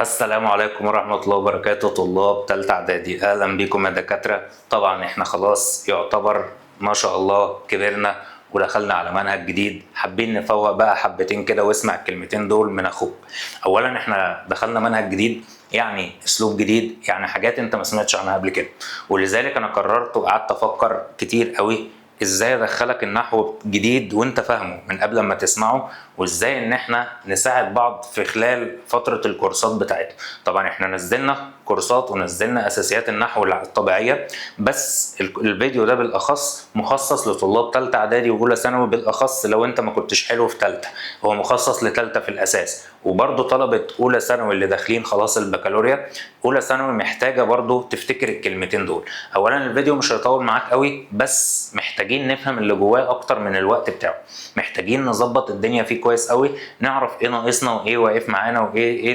السلام عليكم ورحمة الله وبركاته. طلاب تالتة إعدادي، أهلا بكم يا دكاترة. طبعا إحنا خلاص يعتبر ما شاء الله كبرنا ودخلنا على منهج جديد، حابين نفوق بقى حبتين كده واسمع الكلمتين دول من أخوك. أولا إحنا دخلنا منهج جديد، يعني أسلوب جديد، يعني حاجات أنت ما سمعتش عنها قبل كده، ولذلك أنا قررت وقعدت أفكر كتير قوي ازاي ادخلك النحو جديد وانت فاهمه من قبل ما تسمعه، وازاي ان احنا نساعد بعض في خلال فترة الكورسات بتاعتنا. طبعا احنا نزلنا كورسات ونزلنا اساسيات النحو الطبيعية، بس الفيديو ده بالاخص مخصص لطلاب تالتة اعدادي واولى ثانوي، بالاخص لو انت ما كنتش حلو في تالتة، هو مخصص لتالتة في الاساس. وبرضه طلبة اولى ثانوي اللي داخلين خلاص البكالوريا، اولى ثانوي محتاجة برضه تفتكر الكلمتين دول. اولا الفيديو مش هيطول معاك قوي، بس محتاجين نفهم اللي جواه اكتر من الوقت بتاعه، محتاجين نظبط الدنيا فيه كويس قوي، نعرف ايه ناقصنا وايه واقف معانا وايه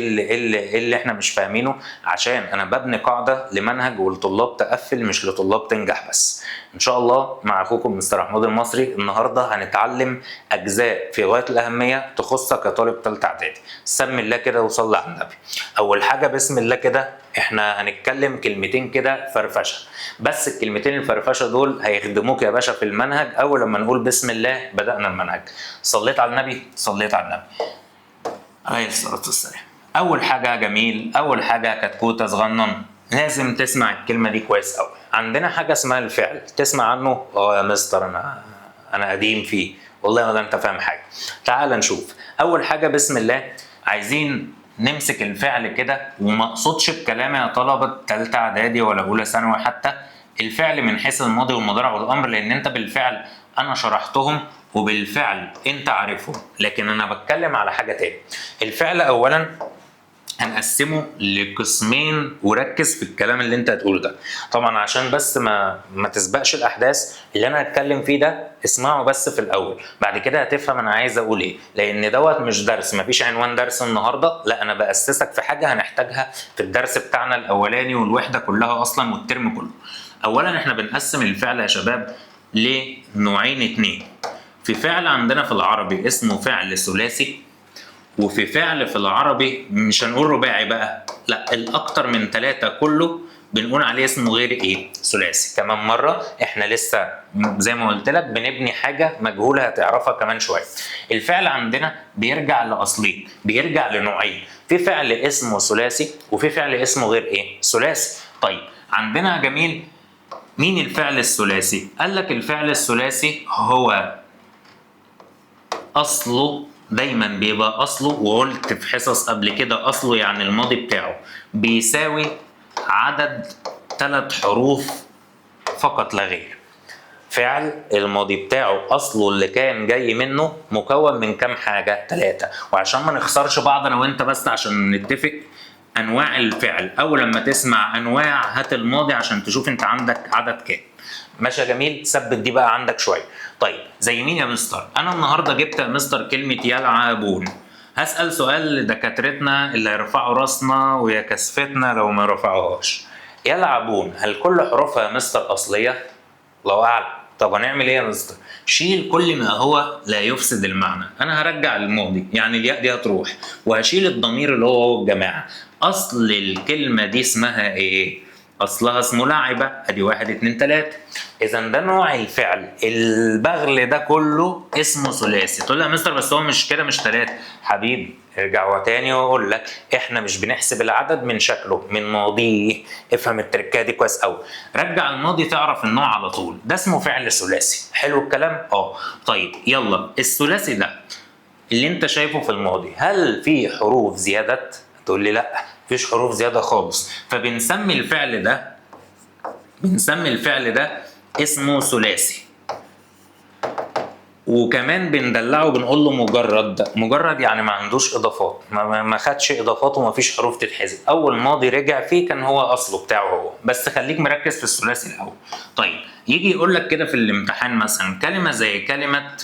اللي احنا مش فاهمينه، عشان انا ببني قاعده لمنهج ولطلاب تقفل مش لطلاب تنجح بس. ان شاء الله مع اخوكم مستر محمود المصري. النهارده هنتعلم اجزاء في غايه الاهميه تخصك يا طالب ثالثه اعدادي. سمي الله كده وصلي على النبي. اول حاجه بسم الله كده، احنا هنتكلم كلمتين كده فرفشه، بس الكلمتين الفرفشه دول هيخدموك يا باشا في المنهج. اول لما نقول بسم الله بدانا المنهج. صليت على النبي، صليت على النبي عليه الصلاه والسلام. اول حاجه جميل، اول حاجه كتكوته صغنن، لازم تسمع الكلمه دي كويس قوي. عندنا حاجه اسمها الفعل، تسمع عنه؟ اه يا مستر انا قديم فيه. والله ما انت فاهم حاجه. تعال نشوف. اول حاجه بسم الله، عايزين نمسك الفعل كده، وما اقصدش بكلامي يا طلبه ثالثه اعدادي ولا اولى ثانوي حتى الفعل من حيث الماضي والمضارع والامر، لان انت بالفعل انا شرحتهم وبالفعل انت عارفهم، لكن انا بتكلم على حاجه تاني. الفعل اولا هنقسمه لقسمين، وركز في الكلام اللي انت هتقوله ده طبعا عشان بس ما تسبقش الاحداث. اللي انا هتكلم فيه ده اسمعه بس في الاول، بعد كده هتفهم انا عايز اقول ايه، لان دوت مش درس، مفيش عنوان درس النهارده، لا انا باسسك في حاجه هنحتاجها في الدرس بتاعنا الاولاني والوحده كلها اصلا والترم كله. اولا احنا بنقسم الفعل يا شباب لنوعين اتنين. في فعل عندنا في العربي اسمه فعل ثلاثي، وفي فعل في العربي مش هنقول رباعي بقى، لا الاكتر من ثلاثة كله بنقول عليه اسمه غير ايه؟ ثلاثي. كمان مرة احنا لسه زي ما قلت لك بنبني حاجة مجهولة هتعرفها كمان شوية. الفعل عندنا بيرجع لاصلين، بيرجع لنوعين، في فعل اسمه ثلاثي وفي فعل اسمه غير ايه؟ ثلاثي. طيب عندنا جميل، مين الفعل الثلاثي؟ قال لك الفعل الثلاثي هو اصله دايما بيبقى اصله، وقلت في حصص قبل كده اصله يعني الماضي بتاعه بيساوي عدد 3 حروف فقط لا غير. فعل الماضي بتاعه اصله اللي كان جاي منه مكون من كام حاجه؟ 3. وعشان ما نخسرش بعض انا وانت بس عشان نتفق، انواع الفعل اول لما تسمع انواع هات الماضي عشان تشوف انت عندك عدد كام. ماشي يا جميل، ثبت دي بقى عندك شويه. طيب زي مين يا مستر؟ انا النهارده جبت يا مستر كلمه يلعبون. هسال سؤال لدكاترتنا اللي هيرفعوا راسنا ويا كسفتنا لو ما رفعوهاش. يلعبون هل كل حروفها يا مستر اصليه؟ الله اعلم. طب هنعمل ايه يا مستر؟ شيل كل ما هو لا يفسد المعنى. انا هرجع الماضي يعني الياء دي هتروح، وهشيل الضمير اللي هو الجماعه. اصل الكلمه دي اسمها ايه؟ اصلها اسمه لعبه. ادي 1 2 3. اذا ده نوع الفعل. البغل ده كله اسمه ثلاثي. تقول لي يا مستر بس هو مش كده، مش 3. حبيبي ارجع تاني واقول لك احنا مش بنحسب العدد من شكله، من ماضيه. افهم التركه دي كويس قوي. رجع الماضي تعرف النوع على طول، ده اسمه فعل ثلاثي. حلو الكلام؟ طيب يلا، الثلاثي ده اللي انت شايفه في الماضي هل في حروف زياده؟ تقول لي لا مفيش حروف زياده خالص، فبنسمي الفعل ده اسمه ثلاثي. وكمان بندلعه بنقول له مجرد يعني ما عندوش اضافات، ما خدش اضافات وما فيش حروف تتحذف. اول ماضي رجع فيه كان هو اصله بتاعه هو، بس خليك مركز في الثلاثي الاول. طيب يجي يقول لك كده في الامتحان مثلا كلمه زي كلمه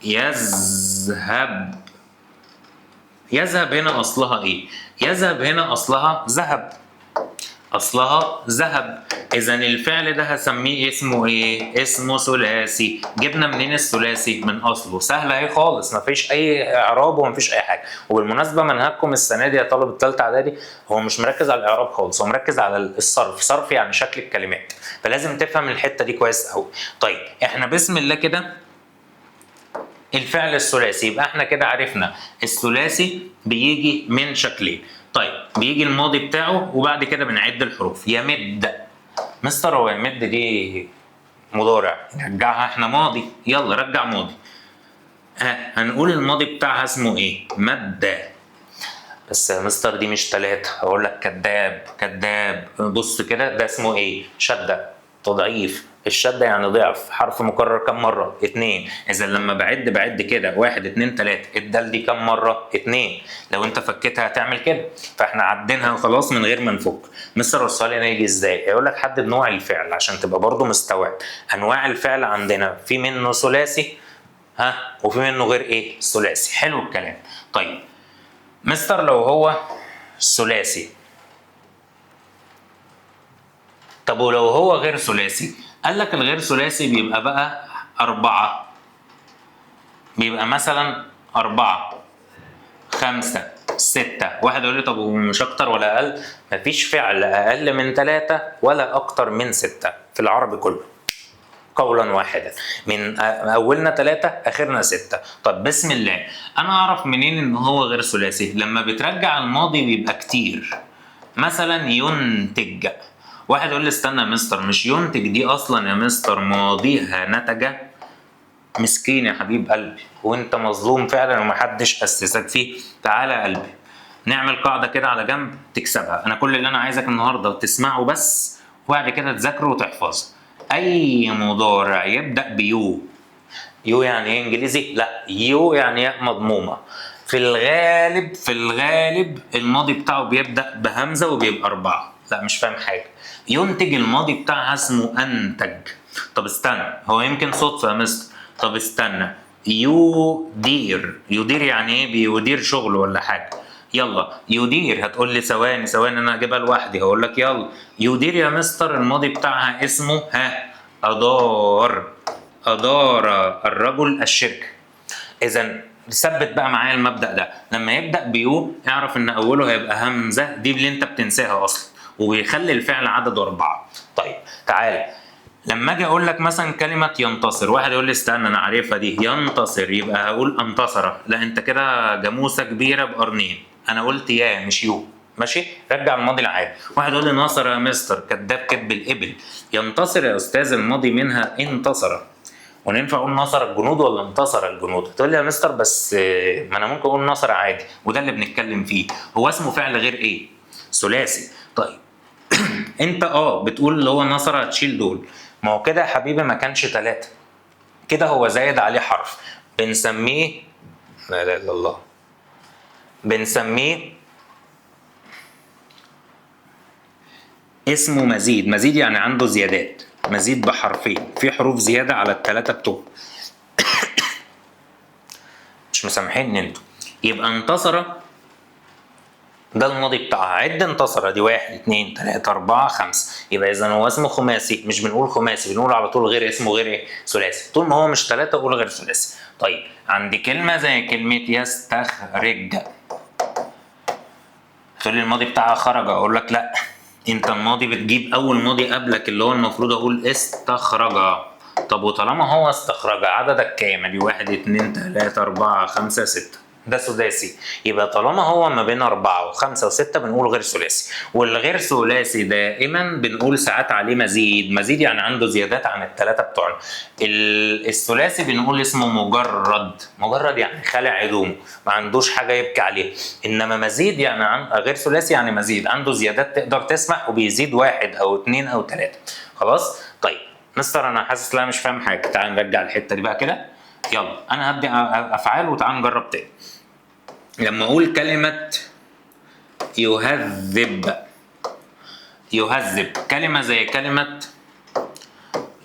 يذهب. يذهب هنا اصلها ايه؟ يذهب هنا اصلها ذهب. اصلها ذهب. اذا الفعل ده هسميه اسمه ايه؟ اسمه ثلاثي. جبنا منين الثلاثي؟ من اصله. سهله اهي خالص، مفيش اي اعراب ومفيش اي حاجه. وبالمناسبه منهجكم السنه دي يا طالب الثالثه اعدادي هو مش مركز على الاعراب خالص، هو مركز على الصرف. صرف يعني شكل الكلمات، فلازم تفهم الحته دي كويس قوي. طيب احنا بسم الله كده الفعل الثلاثي، يبقى احنا كده عرفنا الثلاثي بيجي من شكلين. طيب بيجي الماضي بتاعه وبعد كده بنعد الحروف. يمد. مستر هو يمد دي مضارع، نرجعها احنا ماضي. يلا رجع ماضي. هنقول الماضي بتاعها اسمه ايه؟ مد. بس يا مستر دي مش تلاتة. هقول لك كذاب. كذاب. بص كده ده اسمه ايه؟ شدة. تضعيف. الشدة يعني ضعف. حرف مكرر كم مرة؟ 2. إذا لما بعد كده 1 2 3. الدال دي كم مرة؟ 2. لو أنت فكيتها هتعمل كده، فإحنا عدينها خلاص من غير ما نفك. مستر السؤال هنا يجي إزاي؟ هيقول لك حدد نوع الفعل عشان تبقى برضه مستوعب. أنواع الفعل عندنا في منه ثلاثي وفي منه غير إيه؟ ثلاثي. حلو الكلام. طيب مستر لو هو ثلاثي، طب ولو هو غير ثلاثي؟ قال لك الغير ثلاثي بيبقى بقى 4. بيبقى مثلا 4 5 6. واحد يقول لي طب ومش اكتر ولا اقل؟ مفيش فعل اقل من 3 ولا اكتر من 6 في العربي كله قولا واحدا. من اولنا 3 اخرنا 6. طب بسم الله، انا اعرف منين ان هو غير ثلاثي؟ لما بترجع الماضي بيبقى كتير. مثلا ينتج. واحد يقول لي استنى يا مستر، مش ينتج دي اصلا يا مستر ماضيها نتج؟ مسكين يا حبيب قلبي، وانت مظلوم فعلا ومحدش اسسك فيه. تعالى يا قلبي نعمل قاعده كده على جنب تكسبها. انا كل اللي انا عايزك النهارده تسمعه بس، وبعد كده تذاكره وتحفظه. اي مضارع يبدا بيو. يو يعني ايه انجليزي؟ لا، يو يعني ياء مضمومه. في الغالب الماضي بتاعه بيبدا بهمزه وبيبقى 4. لا مش فاهم حاجه. ينتج الماضي بتاعها اسمه انتج. طب استنى، هو يمكن صدفه يا مستر. طب استنى، يدير. يدير يعني ايه؟ بيدير شغل ولا حاجه. يلا يدير. هتقول لي ثواني انا هجيبها لوحدي. هقول لك يلا. يدير يا مستر الماضي بتاعها اسمه ادار. ادار الرجل الشركه. اذا ثبت بقى معايا المبدا ده، لما يبدا بيو اعرف ان اوله هيبقى همزه، دي اللي انت بتنساها اصلا، وبيخلي الفعل عدده 4. طيب تعالى لما اجي اقول لك مثلا كلمه ينتصر، واحد يقول لي استنى انا عارفها دي، ينتصر يبقى هقول انتصر. لا انت كده جاموسه كبيره بقرنين. انا قلت يا مش يو. ماشي، رجع الماضي العادي. واحد يقول لي نصر يا مستر، كداب كدب الابل. ينتصر يا استاذ الماضي منها انتصر. وننفع اقول نصر الجنود ولا انتصر الجنود؟ تقول لي يا مستر بس ما انا ممكن اقول نصر عادي، وده اللي بنتكلم فيه. هو اسمه فعل غير ايه؟ ثلاثي. طيب انت بتقول اللي هو نصر هتشيل دول. ما هو كده يا حبيبي ما كانش 3 كده، هو زايد عليه حرف بنسميه، لا اله الا الله، بنسميه اسمه مزيد. مزيد يعني عنده زيادات. مزيد بحرفين، في حروف زيادة على ال3 بتوع مش مسامحين انتوا. يبقى انتصر ده الماضي بتاعها. عد انتصر دي 1 2 3 4 5. يبقى اذا هو اسمه خماسي. مش بنقول خماسي، بنقول على طول غير اسمه غير ايه؟ ثلاثي. طول ما هو مش 3 قول غير ثلاثي. طيب عندي كلمة زي كلمة يستخرج. تقول لي الماضي بتاعها خرج، اقول لك لا، انت الماضي بتجيب اول ماضي قبلك اللي هو المفروض اقول استخرج. طب وطالما هو استخرج عددك كام؟ ادي 1 2 3 4 5 6. ده سداسي. يبقى طالما هو ما بين 4 و5 و6 بنقول غير ثلاثي. والغير ثلاثي دائما بنقول ساعات عليه مزيد. مزيد يعني عنده زيادات عن ال3 بتوعنا. الثلاثي بنقول اسمه مجرد. مجرد يعني خالع هدومه، ما عندوش حاجه يبكي عليها. انما مزيد يعني غير ثلاثي يعني مزيد، عنده زيادات تقدر تسمح وبيزيد 1 أو 2 أو 3. خلاص. طيب مستر انا حاسس لا مش فاهم حاجه. تعال نرجع الحته دي بقى كده. يلا انا هبدا افعال وتعال نجرب تاني. لما اقول كلمه يهذب، يهذب كلمه زي كلمه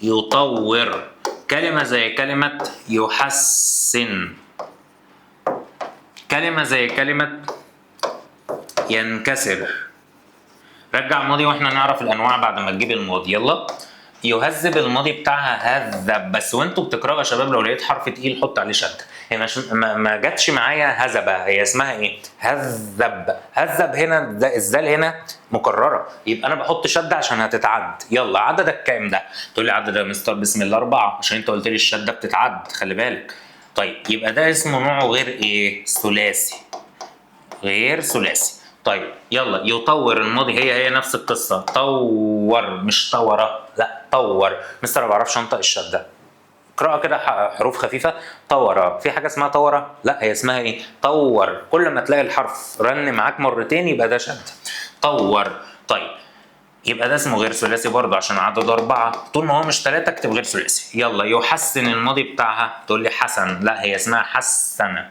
يطور، كلمه زي كلمه يحسن، كلمه زي كلمه ينكسر. رجع الماضي واحنا نعرف الانواع بعد ما تجيب الماضي. يلا. يهذب الماضي بتاعها هذب، بس وانتوا بتقراوا يا شباب لو لقيت حرف تقيل حط عليه شد. هي مش ما جاتش معايا هذبه، هي اسمها ايه؟ هذب. هذب هنا الذال هنا مكرره، يبقى انا بحط شده عشان هتتعد. يلا عددك كام ده؟ تقول لي عدد يا مستر بسم الله 4 عشان انت قلت لي الشده بتتعد، خلي بالك. طيب يبقى ده اسمه نوعه غير ايه؟ ثلاثي. غير ثلاثي. طيب يلا. يطور الماضي هي نفس القصه، طور مش طوره، لا طور. مستر ما بعرفش انطق الشده، اقراها كده حروف خفيفه. طوره، في حاجه اسمها طوره؟ لا، هي اسمها ايه؟ طور. كل ما تلاقي الحرف رن معاك مرتين يبقى ده شده. طور. طيب يبقى ده اسمه غير ثلاثي برضه عشان عدد 4. طول ما هو مش 3 اكتب غير ثلاثي. يلا. يحسن الماضي بتاعها تقول لي حسن، لا هي اسمها حسن.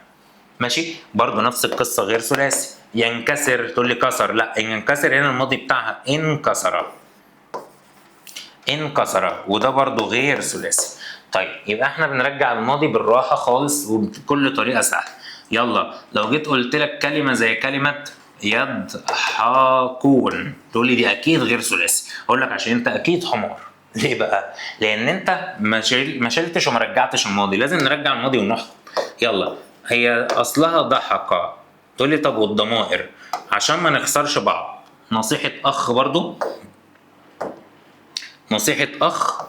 ماشي، برضه نفس القصه غير ثلاثي. ينكسر تقول لي كسر، لا ينكسر هنا الماضي بتاعها انكسر. انكسر، وده برضه غير ثلاثي. طيب يبقى احنا بنرجع الماضي بالراحه خالص وبكل طريقه سهله. يلا. لو جيت قلت لك كلمه زي كلمه يضحكون تقول لي دي اكيد غير ثلاثي، اقول لك عشان انت اكيد حمار. ليه بقى؟ لان انت ما شلتش وما رجعتش الماضي، لازم نرجع الماضي ونحكم. يلا. هي اصلها ضحك تقول لي طب والضمائر؟ عشان ما نخسرش بعض، نصيحه اخ برضو، نصيحه اخ،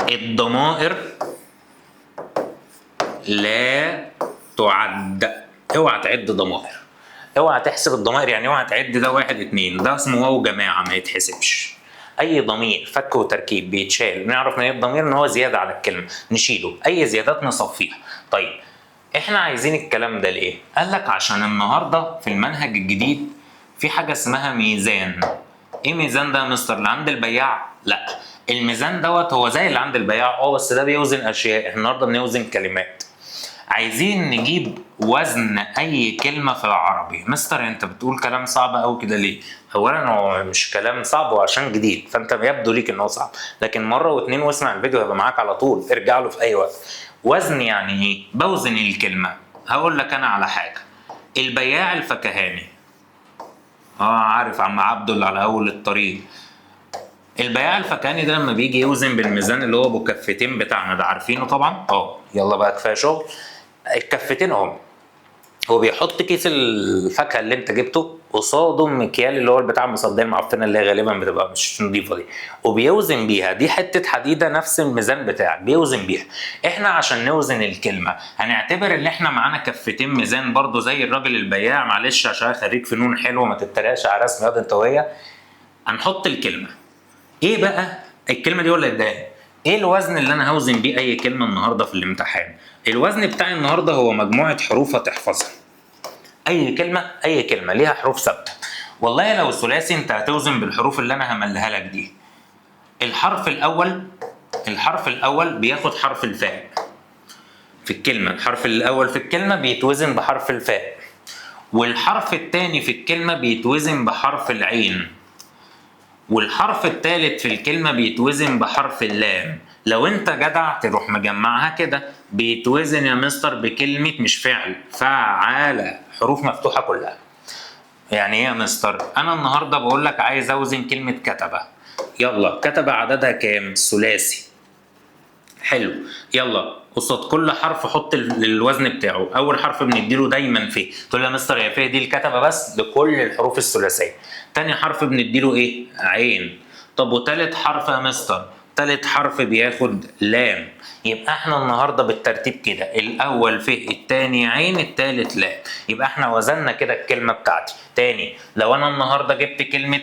الضمائر لا تعد. اوعى تعد ضمائر، اوعى تحسب الضمائر، يعني اوعى تعد ده 1 2، ده اسمه واو جماعه ما يتحسبش. اي ضمير فك وتركيب بيتشال، نعرف من الضمير ان هو زياده على الكلمه نشيله، اي زيادات نصفيها. طيب احنا عايزين الكلام ده ليه؟ قال لك عشان النهارده في المنهج الجديد في حاجه اسمها ميزان. ايه ميزان ده يا مستر؟ اللي عند البياع؟ لا، الميزان دوت هو زي اللي عند البياع بس ده بيوزن اشياء، احنا النهارده بنوزن كلمات. عايزين نجيب وزن اي كلمه في العربي. مستر انت بتقول كلام صعب قوي كده ليه؟ اولا هو مش كلام صعب، وعشان جديد فانت يبدو ليك ان هو صعب، لكن مره واتنين واسمع الفيديو هيبقى معاك على طول، ارجع له في اي وقت. وزن يعني ايه؟ بوزن الكلمه. هقول لك انا على حاجه، البياع الفكهاني، عارف عم عبده اللي على اول الطريق، البياع الفكهاني ده لما بيجي يوزن بالميزان اللي هو ابو كفتين بتاعنا ده، عارفينه طبعا. يلا بقى كفايه شغل. الكفتين اهم، هو بيحط كيس الفاكهه اللي انت جبته قصاده المكيال اللي هو بتاع المصديه المعفنه اللي هي غالبا بتبقى مش نظيفه دي، وبيوزن بيها. دي حته حديده نفس الميزان بتاعك بيوزن بيها. احنا عشان نوزن الكلمه هنعتبر ان احنا معانا كفتين ميزان برضو زي الراجل البياع، معلش عشان خريج فنون حلوه ما تتريقش على رسم ياض انت وهي. هنحط الكلمه ايه بقى؟ الكلمه دي ولا الدال؟ ايه الوزن اللي انا هوزن بيه اي كلمه النهارده في الامتحان؟ الوزن بتاعي النهارده هو مجموعه حروف هتحفظها. اي كلمه ليها حروف ثابته. والله لو ثلاثي انت هتوزن بالحروف اللي انا همليها لك دي. الحرف الاول بياخد حرف الفاء في الكلمه، الحرف الاول في الكلمه بيتوزن بحرف الفاء، والحرف الثاني في الكلمه بيتوزن بحرف العين، والحرف الثالث في الكلمة بيتوزن بحرف اللام. لو انت جدع تروح مجمعها كده، بيتوزن يا مستر بكلمة مش فعل، فعالة، حروف مفتوحة كلها. يعني ايه يا مستر؟ انا النهاردة بقول لك عايز اوزن كلمة كتبة. يلا، كتبة عددها كام؟ ثلاثي. حلو. يلا قصاد كل حرف حط الوزن بتاعه. اول حرف بنديله دايما فيه، تقول لي يا مستر هي فيه دي الكتبه بس لكل الحروف الثلاثيه. تاني حرف بنديله ايه؟ عين. طب وتالت حرف يا مستر؟ تالت حرف بياخد لام. يبقى احنا النهارده بالترتيب كده، الاول فيه، التاني عين، التالت لام. يبقى احنا وزننا كده الكلمه بتاعتي. تاني، لو انا النهارده جبت كلمه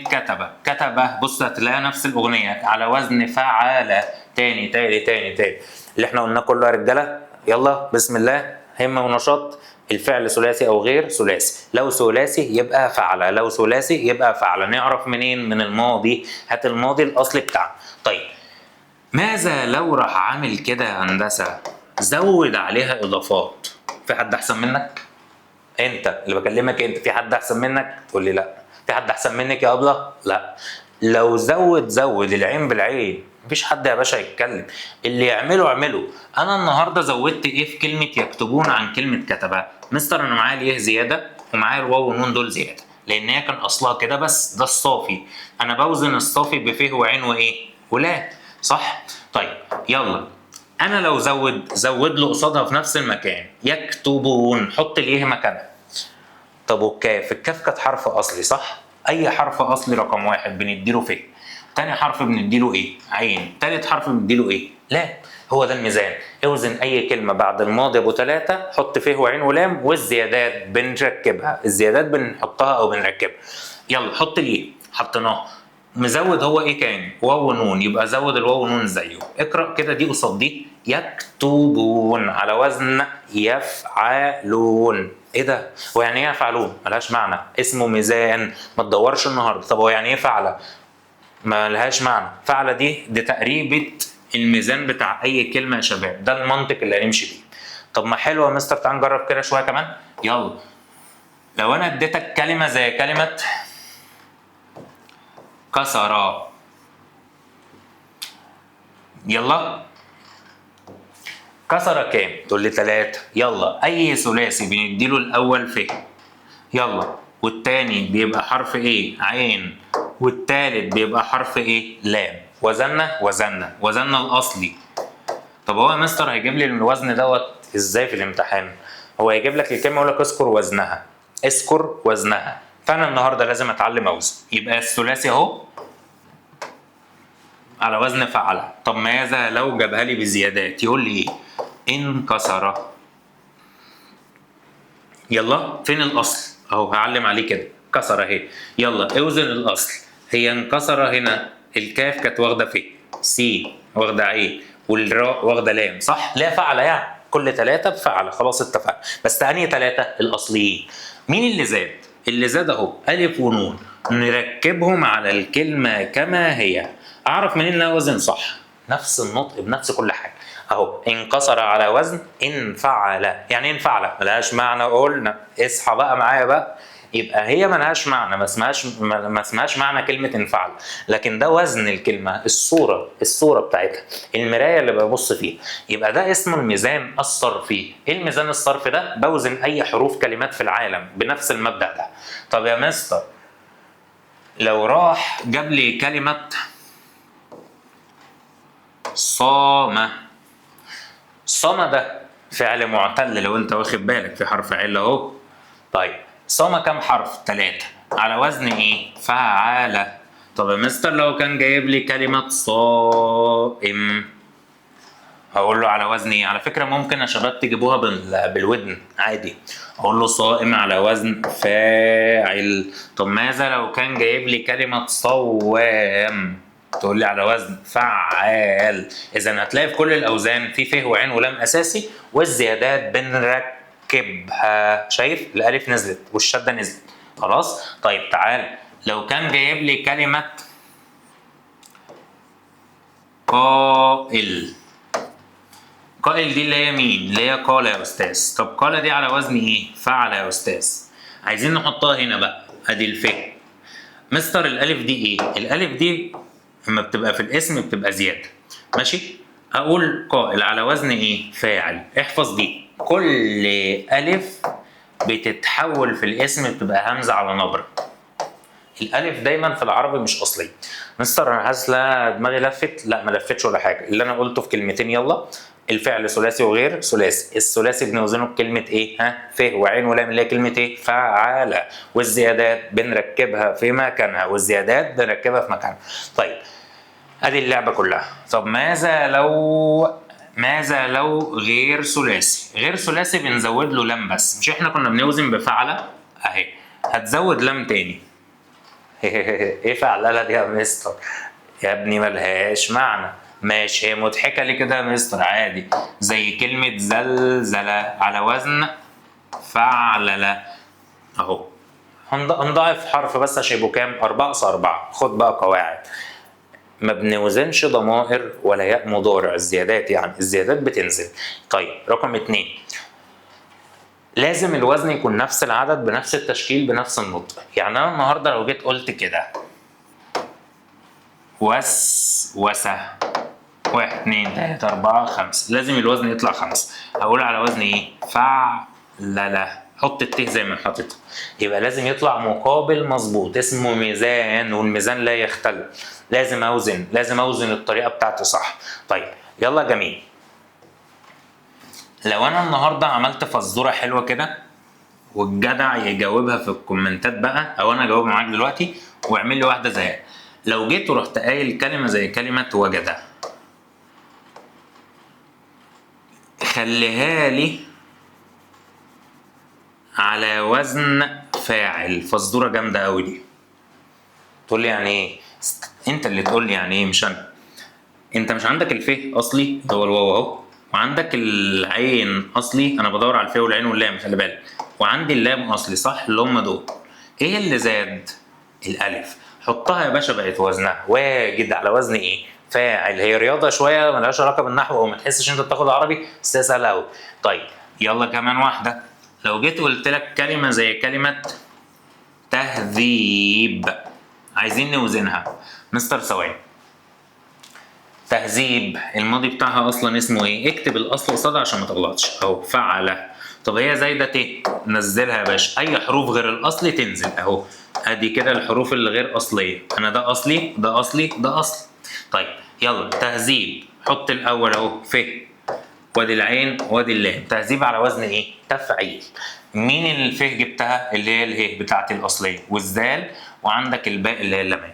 كتبه بص هتلاقيها نفس الاغنيه على وزن فعاله. تاني اللي احنا قلناه كله يا رجاله. يلا بسم الله، همه ونشاط. الفعل ثلاثي او غير ثلاثي، لو ثلاثي يبقى فعل، لو ثلاثي يبقى فعل. نعرف منين؟ من الماضي. هات الماضي الاصلي بتاعنا. طيب ماذا لو راح عامل كده يا هندسه زود عليها اضافات؟ في حد احسن منك؟ انت اللي بكلمك انت، في حد احسن منك؟ تقول لي لا. في حد احسن منك يا ابله؟ لا. لو زود العين بالعين مفيش حد يا باشا يتكلم، اللي يعمله اعمله. انا النهارده زودت ايه في كلمه يكتبون عن كلمه كتبه؟ مستر انا معايا ليه زياده ومعايا الواو والنون دول زياده، لان هي كان اصلها كده بس ده الصافي. انا بوزن الصافي بفيه وعين وايه ولا، صح؟ طيب يلا، انا لو زود له قصادها في نفس المكان يكتبون، حط الايه مكانها. طب والكاف، الكاف كانت حرف اصلي صح؟ اي حرف اصلي رقم واحد بنديله فيه، تاني حرف بنديله ايه؟ عين، تالت حرف بنديله ايه؟ لا. هو ده الميزان. اوزن اي كلمه بعد الماضي ابو ثلاثه، حط فيه وعين ولام، والزيادات بنركبها، الزيادات بنحطها او بنركبها. يلا حط ليه، حطيناه. مزود هو ايه كان؟ واو ونون، يبقى زود الواو ونون زيه. اقرا كده دي قصاد دي، يكتبون على وزن يفعلون. ايه ده؟ هو يعني ايه يفعلون؟ ملهاش معنى، اسمه ميزان، ما تدورش النهارده. طب هو يعني ايه فعله؟ ما لهاش معنى. فعله دي تقريبه الميزان بتاع اي كلمه يا شباب، ده المنطق اللي هنمشي بيه. طب ما حلو يا مستر، تعال نجرب كده شويه كمان. يلا، لو انا اديتك كلمه زي كلمه كسر، يلا كسر كام؟ تقول لي 3. يلا اي ثلاثي بنديله الاول ف، يلا، والتاني بيبقى حرف ايه؟ عين، والتالت بيبقى حرف ايه؟ لام. وزننا الاصلي. طب هو يا مستر هيجيب لي الوزن دوت ازاي في الامتحان؟ هو هيجيب لك الكلمه يقول لك اذكر وزنها، اذكر وزنها. فانا النهارده لازم اتعلم اوزن. يبقى الثلاثي اهو على وزن فعل. طب ماذا لو جابها لي بزيادات؟ يقول لي ايه؟ انكسر. يلا فين الاصل؟ اهو هعلم عليه كده، كسر اهي. يلا اوزن الاصل. هي انكسر هنا الكاف كانت واخده فين؟ سي واخده عين، والراء واخده لام، صح؟ لا فعله يعني كل 3 بفعله، خلاص اتفقنا. بس انهي 3 الاصليين؟ مين اللي زاد؟ اللي زاد اهو الف ونون، نركبهم على الكلمه كما هي. اعرف منين ان انا اوزن صح؟ نفس النطق بنفس كل حاجه. اهو انكسر على وزن انفعل. يعني ايه انفعل؟ ملهاش معنى، قلنا اصحى بقى معايا بقى. يبقى هي ملهاش معنى، ما اسمهاش معنى كلمه انفعل، لكن ده وزن الكلمه، الصوره بتاعتها، المرايه اللي ببص فيها. يبقى ده اسمه الميزان الصرفي. ايه الميزان الصرفي ده؟ بوزن اي حروف كلمات في العالم بنفس المبدا ده. طب يا مستر لو راح جاب لي كلمه صام، صام ده فعل معتل لو انت واخد بالك، في حرف عل اهو. طيب صام كام حرف؟ 3. على وزن ايه؟ فعل. طب يا مستر لو كان جايب لي كلمة صائم، هقول له على وزن ايه؟ على فكرة ممكن يا شباب تجيبوها بالودن عادي، اقول له صائم على وزن فاعل. طب ماذا لو كان جايب لي كلمة صوام؟ تقول لي على وزن فعال. اذا هتلاقي في كل الاوزان في ف وعين ولام اساسي، والزيادات بنركبها. شايف الالف نزلت والشده نزلت، خلاص. طيب تعال، لو كان جايب لي كلمه قائل، قائل دي اللي هي مين؟ اللي هي قال يا استاذ. طب قال دي على وزن ايه؟ فعل يا استاذ. عايزين نحطها هنا بقى، ادي الف. مستر الالف دي ايه؟ الالف دي لما بتبقى في الاسم بتبقى زياده، ماشي؟ اقول قائل على وزن ايه؟ فاعل. احفظ دي، كل الف بتتحول في الاسم بتبقى همزه على نبره. الالف دايما في العربي مش اصلي. مستر انا حاسس لا دماغي لفت، لا ما لفتش ولا حاجه، اللي انا قلته في كلمتين. يلا، الفعل ثلاثي وغير ثلاثي. الثلاثي بنوزنه بكلمه ايه؟ ف وعين ولام اللي هي كلمه ايه؟ فعال. والزيادات بنركبها في مكانها، والزيادات بنركبها في مكانها. طيب ادي اللعبه كلها. طب ماذا لو غير ثلاثي؟ غير ثلاثي بنزود له لام بس، مش احنا كنا بنوزن بفعله اهي، هتزود لام تاني. ايه فعلله دي يا مستر؟ يا ابني ملهاش معنى. ماشي، هي مضحكه ليه كده يا مستر؟ عادي، زي كلمه زلزله على وزن فعلله اهو. هنضاعف حرف بس عشان يبقوا كام؟ 4 أس 4. خد بقى قواعد، ما بنوزنش ضمائر ولا ياء مضارع، الزيادات يعني الزيادات بتنزل. طيب رقم 2، لازم الوزن يكون نفس العدد بنفس التشكيل بنفس النطق. يعني انا النهارده لو جيت قلت كده وسوسه 1 2 3 4 5، لازم الوزن يطلع 5. هقول على وزن ايه؟ فعلله حط الت زي ما حاططها، يبقى لازم يطلع مقابل مظبوط اسمه ميزان، والميزان لا يختل. لازم اوزن الطريقه بتاعتي صح. طيب يلا جميل. لو انا النهارده عملت فزوره حلوه كده والجدع يجاوبها في الكومنتات بقى، او انا اجاوبها معاك دلوقتي واعمل لي واحده زيها. لو جيت ورحت قايل كلمه زي كلمه وجد، خليها لي على وزن فاعل. فزوره جامده قوي دي. تقول لي يعني ايه؟ انت اللي تقول لي يعني ايه مش انا. انت مش عندك الف اصلي هو الواو اهو، وعندك العين اصلي، انا بدور على الف والعين واللام خلي بالك، وعندي اللام اصلي صح اللي هم دول. ايه اللي زاد؟ الالف. حطها يا باشا بقت وزنها واجد على وزن ايه؟ فاعل. هي رياضه شويه ملهاش علاقه بالنحو او ما تحسش انت بتاخد عربي، بس هي سهله قوي. طيب يلا كمان واحده. لو جيت قلت لك كلمه زي كلمه تهذيب، عايزين نوزنها. مستر ثواني. تهذيب الماضي بتاعها اصلا اسمه ايه؟ اكتب الاصل قصادها عشان ما تغلطش اهو، فعل. طب هي زايده ت، نزلها يا باشا. اي حروف غير الاصلي تنزل اهو. ادي كده الحروف اللي غير اصليه، انا ده اصلي ده اصلي ده اصلي. طيب يلا تهذيب، حط الاول اهو ف، وادي العين وادي اللام. تهذيب على وزن ايه؟ تفعيل. مين الف جبتها؟ اللي هي اله بتاعت الاصليه، والزال، وعندك الباء اللي هي اللام.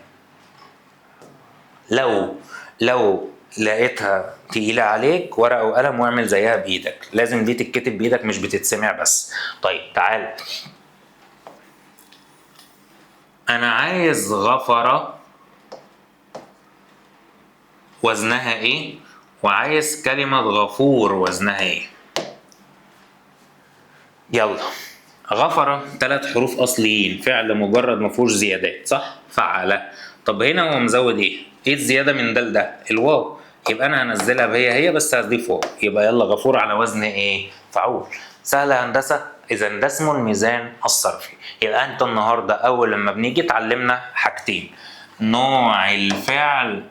لو لقيتها تقيلة عليك ورقة وقلم واعمل زيها بإيدك، لازم دي تتكتب بإيدك مش بتتسمع بس. طيب تعال، أنا عايز غفرة وزنها إيه؟ وعايز كلمة غفور وزنها إيه؟ يلا. غفرة 3 حروف أصليين، فعل مجرد مفهوش زيادات صح؟ فعل. طب هنا هو مزود إيه؟ إيه الزيادة من ده لده؟ الواو. يبقى أنا هنزلها هي بس هضيف واو. يبقى يلا غفور على وزن إيه؟ فعول. سهلة هندسة. إذا ده اسمه الميزان الصرفي. يبقى أنت النهاردة أول لما بنيجي اتعلمنا حاجتين. نوع الفعل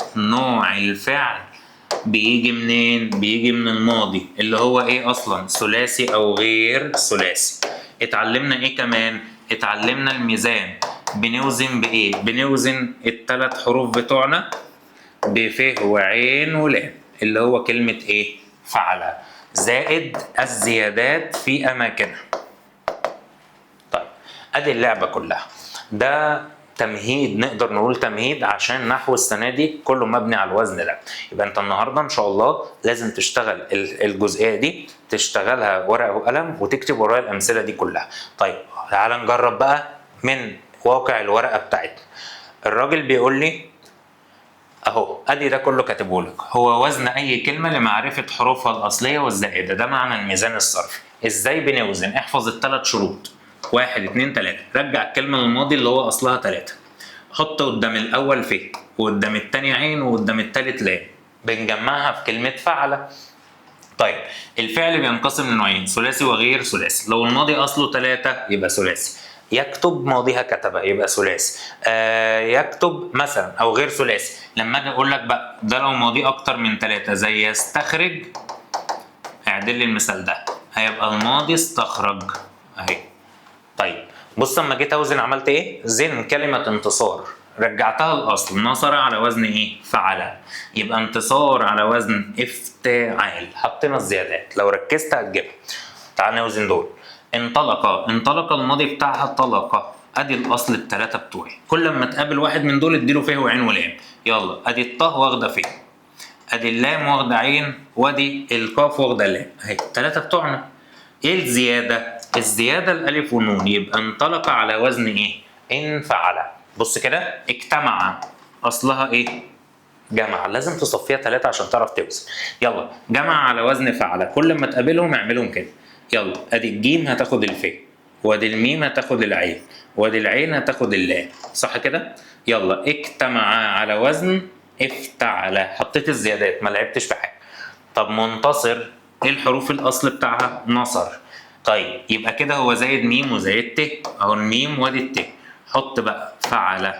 بيجي منين؟ بيجي من الماضي اللي هو ايه اصلا؟ ثلاثي او غير ثلاثي. اتعلمنا ايه كمان؟ اتعلمنا الميزان. بنوزن بايه؟ بنوزن ال3 حروف بتوعنا بف وعين ولام، اللي هو كلمة ايه؟ فعل، زائد الزيادات في اماكنها. طيب ادي اللعبة كلها. ده تمهيد، نقدر نقول تمهيد عشان نحو السنه دي كله مبني على الوزن ده. يبقى انت النهارده ان شاء الله لازم تشتغل الجزئيه دي، تشتغلها ورقه وقلم وتكتب ورايا الامثله دي كلها. طيب تعال نجرب بقى من واقع الورقه بتاعتنا. الراجل بيقول لي اهو، ادي ده كله كاتبه لك، هو وزن اي كلمه لمعرفه حروفها الاصليه والزائده. ده معنى الميزان الصرفي. ازاي بنوزن؟ احفظ ال3 شروط. 1 2 3. رجع الكلمة للماضي اللي هو أصلها 3. حط قدام الأول ف، وقدام التاني عين، وقدام التالت لام. بنجمعها في كلمة فعل. طيب الفعل بينقسم لنوعين، ثلاثي وغير ثلاثي. لو الماضي أصله 3 يبقى ثلاثي. يكتب ماضيها كتب يبقى ثلاثي. يكتب مثلا أو غير ثلاثي. لما أجي أقول لك بقى ده لو ماضي أكتر من 3 زي يستخرج، اعدل لي المثال ده، هيبقى الماضي استخرج أهي. طيب بص اما جيت اوزن عملت ايه؟ زن كلمة انتصار، رجعتها الاصل. نصر على وزن ايه؟ فعل. يبقى انتصار على وزن افتعال. حطينا الزيادات، لو ركزت هتجيبها. تعال نوزن دول. انطلق الماضي بتاعها طلقة. ادي الاصل ال3 بتوعي. كل ما تقابل واحد من دول اديله فيه وعين ولام. يلا ادي الطه واخده فيه، ادي اللام واخده عين، وادي القاف واخده لام اهي. ال3 بتوعنا. ايه الزيادة؟ الزيادة الألف والنون. يبقى انطلق على وزن إيه؟ انفعل. بص كده، اجتمع أصلها إيه؟ جمع. لازم تصفيها 3 عشان تعرف توزن. يلا جمع على وزن فعل. كل ما تقابلهم اعملهم كده. يلا أدي الجيم هتاخد الف، وأدي الميم هتاخد العين، وأدي العين هتاخد اللام، صح كده؟ يلا اجتمع على وزن افتعل. حطيت الزيادات ما لعبتش في حاجة. طب منتصر، ايه الحروف الاصل بتاعها؟ نصر. طيب يبقى كده هو زايد ميم وزايد ت اهو، الميم وادي الت. حط بقى فعل.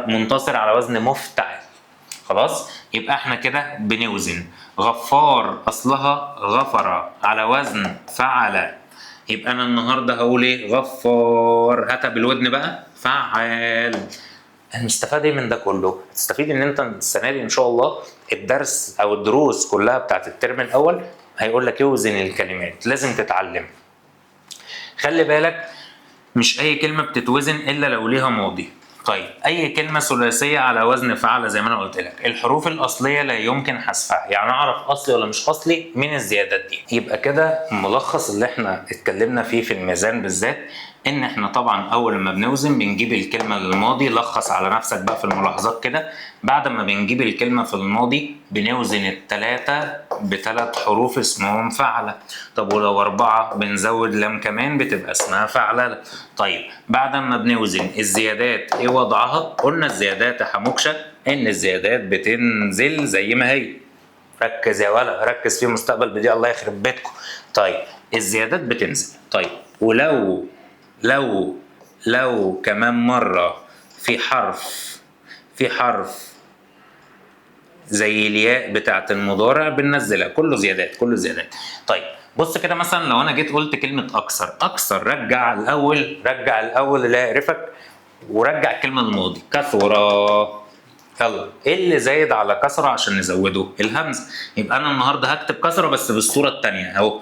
منتصر على وزن مفتعل. خلاص يبقى احنا كده بنوزن. غفار اصلها غفر على وزن فعل. يبقى انا النهارده هقول ايه؟ غفار. هاتها بالودن بقى، فعال. هنستفاد ايه من ده كله؟ هتستفيد ان انت السنه دي ان شاء الله الدرس او الدروس كلها بتاعت الترم الاول هيقول لك اوزن الكلمات، لازم تتعلم. خلي بالك مش اي كلمه بتتوزن الا لو ليها ماضي. طيب اي كلمه ثلاثيه على وزن فعل زي ما انا قلت لك، الحروف الاصليه لا يمكن حذفها، يعني اعرف اصلي ولا مش اصلي من الزيادات دي. يبقى كده ملخص اللي احنا اتكلمنا فيه في الميزان بالذات، ان احنا طبعا اول ما بنوزن بنجيب الكلمه للماضي. لخص على نفسك بقى في الملاحظات كده، بعد ما بنجيب الكلمه في الماضي بنوزن الثلاثه بثلاث حروف اسمهم فعله. طب ولو اربعه بنزود لام كمان بتبقى اسمها فعلله. طيب بعد ما بنوزن الزيادات ايه وضعها؟ قلنا الزيادات يا حموكشه ان الزيادات بتنزل زي ما هي. ركز يا ولا، ركز في مستقبل بدي الله يخرب بيتكم. طيب الزيادات بتنزل. طيب ولو لو كمان مرة في حرف زي الياء بتاعت المضارع بننزلها، كله زيادات كله زيادات. طيب بص كده مثلا لو انا جيت قلت كلمة اكثر، رجع الاول اللي يعرفك، ورجع الكلمة الماضي كثرة. يلا ايه اللي زايد على كسرة عشان نزوده؟ الهمزة. يبقى انا النهارده هكتب كسرة بس بالصورة التانية اهو،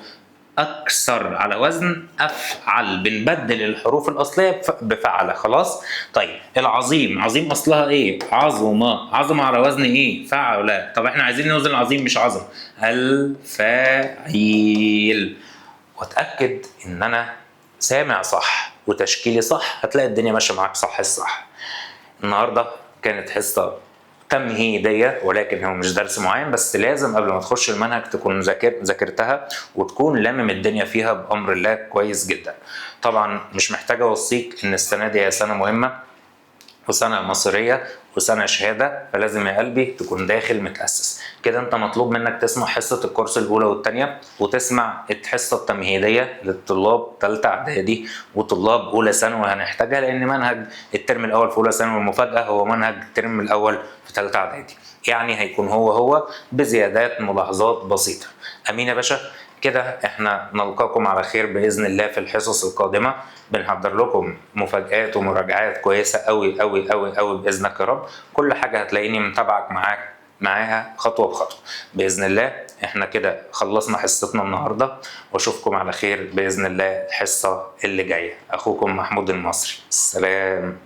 اكثر على وزن افعل، بنبدل الحروف الاصليه بفعل. خلاص. طيب العظيم اصلها ايه؟ عظمه على وزن ايه؟ فعل. طب احنا عايزين نوزن العظيم مش عظم، الفاعيل. واتاكد ان انا سامع صح وتشكيلي صح، هتلاقي الدنيا ماشيه معاك صح الصح. النهارده كانت حصه تمهيديه، ولكن هو مش درس معين، بس لازم قبل ما تخش المنهج تكون ذاكرتها وتكون لامم الدنيا فيها بامر الله كويس جدا. طبعا مش محتاج اوصيك ان السنه دي هي سنه مهمه وسنه مصيريه وسنه شهاده، فلازم يا قلبي تكون داخل متاسس كده. انت مطلوب منك تسمع حصه الكورس الاولى والثانيه، وتسمع الحصه التمهيديه للطلاب ثالثه اعدادي وطلاب اولى ثانوي هنحتاجها، لان منهج الترم الاول في اولى ثانوي المفاجاه هو منهج الترم الاول في ثالثه اعدادي، يعني هيكون هو بزيادات ملاحظات بسيطه. امين يا باشا. كده احنا نلقاكم على خير باذن الله في الحصص القادمه. بنحضر لكم مفاجآت ومراجعات كويسه قوي قوي قوي قوي باذنك يا رب. كل حاجه هتلاقيني متابعك معاها خطوه بخطوه باذن الله. احنا كده خلصنا حصتنا النهارده، واشوفكم على خير باذن الله الحصه اللي جايه. اخوكم محمود المصري، السلام.